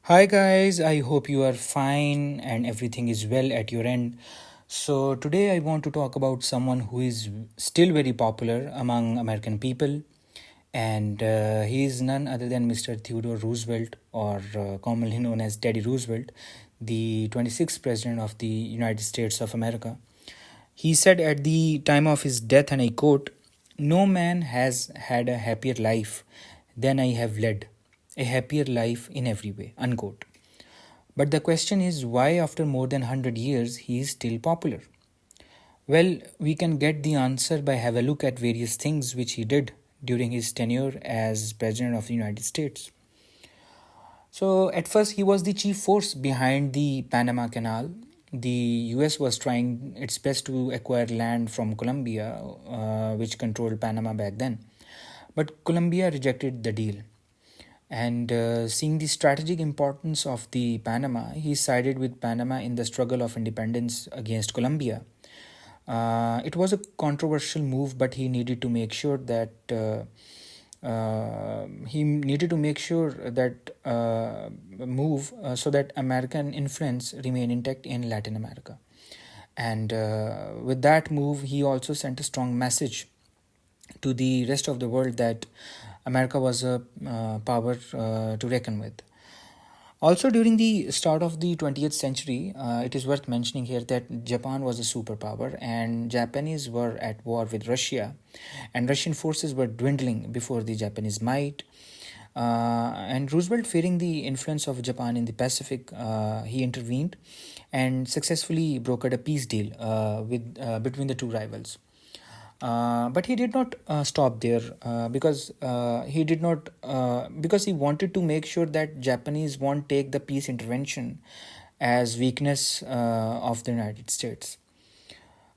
Hi guys, I hope you are fine and everything is well at your end. So, today I want to talk about someone who is still very popular among American people, and he is none other than Mr. Theodore Roosevelt, or commonly known as Teddy Roosevelt, the 26th President of the United States of America. He said at the time of his death, and I quote, "No man has had a happier life than I have led, a happier life in every way," unquote. But the question is why, after more than 100 years, he is still popular? Well, we can get the answer by have a look at various things which he did during his tenure as President of the United States. So, at first, he was the chief force behind the Panama Canal. The US was trying its best to acquire land from Colombia, which controlled Panama back then. But Colombia rejected the deal. And seeing the strategic importance of the Panama, he sided with Panama in the struggle of independence against Colombia. It was a controversial move, but he needed to make sure that move so that American influence remain intact in Latin America. And with that move, he also sent a strong message to the rest of the world that America was a power to reckon with. Also, during the start of the 20th century, it is worth mentioning here that Japan was a superpower and Japanese were at war with Russia, and Russian forces were dwindling before the Japanese might. And Roosevelt, fearing the influence of Japan in the Pacific, he intervened and successfully brokered a peace deal between the two rivals. But he did not stop there because he wanted to make sure that Japanese won't take the peace intervention as weakness of the United States.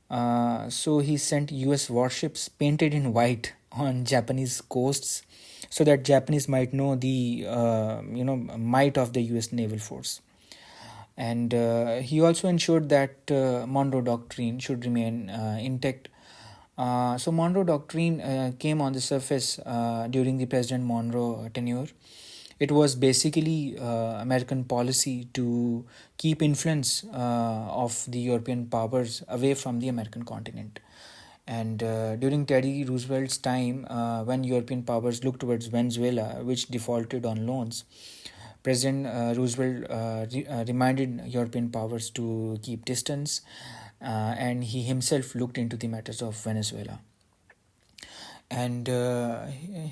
So he sent U.S. warships painted in white on Japanese coasts, so that Japanese might know the might of the U.S. naval force. And he also ensured that Monroe Doctrine should remain intact. So Monroe Doctrine came on the surface during the President Monroe tenure. It was basically American policy to keep influence of the European powers away from the American continent. And during Teddy Roosevelt's time, when European powers looked towards Venezuela, which defaulted on loans, President Roosevelt reminded European powers to keep distance, and he himself looked into the matters of Venezuela. And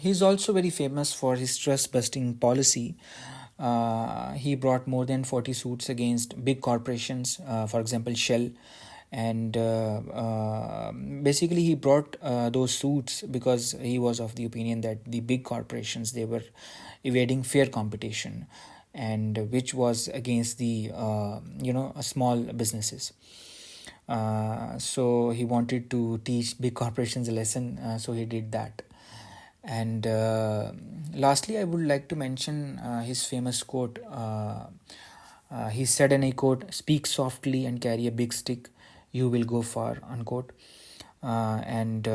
he's also very famous for his trust busting policy. He brought more than 40 suits against big corporations, for example, Shell. And basically, he brought those suits because he was of the opinion that the big corporations, they were evading fair competition, and which was against the small businesses. So he wanted to teach big corporations a lesson, so he did that. And lastly, I would like to mention his famous quote. He said, and I quote, "Speak softly and carry a big stick, you will go far," unquote. And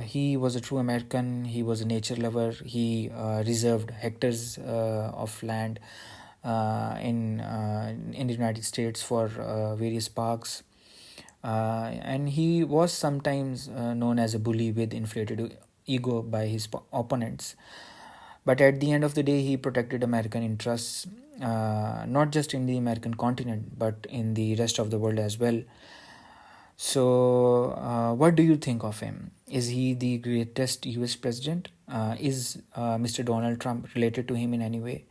he was a true American. He was a nature lover. He reserved hectares of land in the United States for various parks. And he was sometimes known as a bully with inflated ego by his opponents. But at the end of the day, he protected American interests, not just in the American continent, but in the rest of the world as well. So, what do you think of him? Is he the greatest US president? Is Mr. Donald Trump related to him in any way?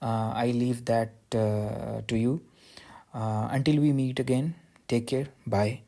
I leave that to you. Until we meet again, take care. Bye.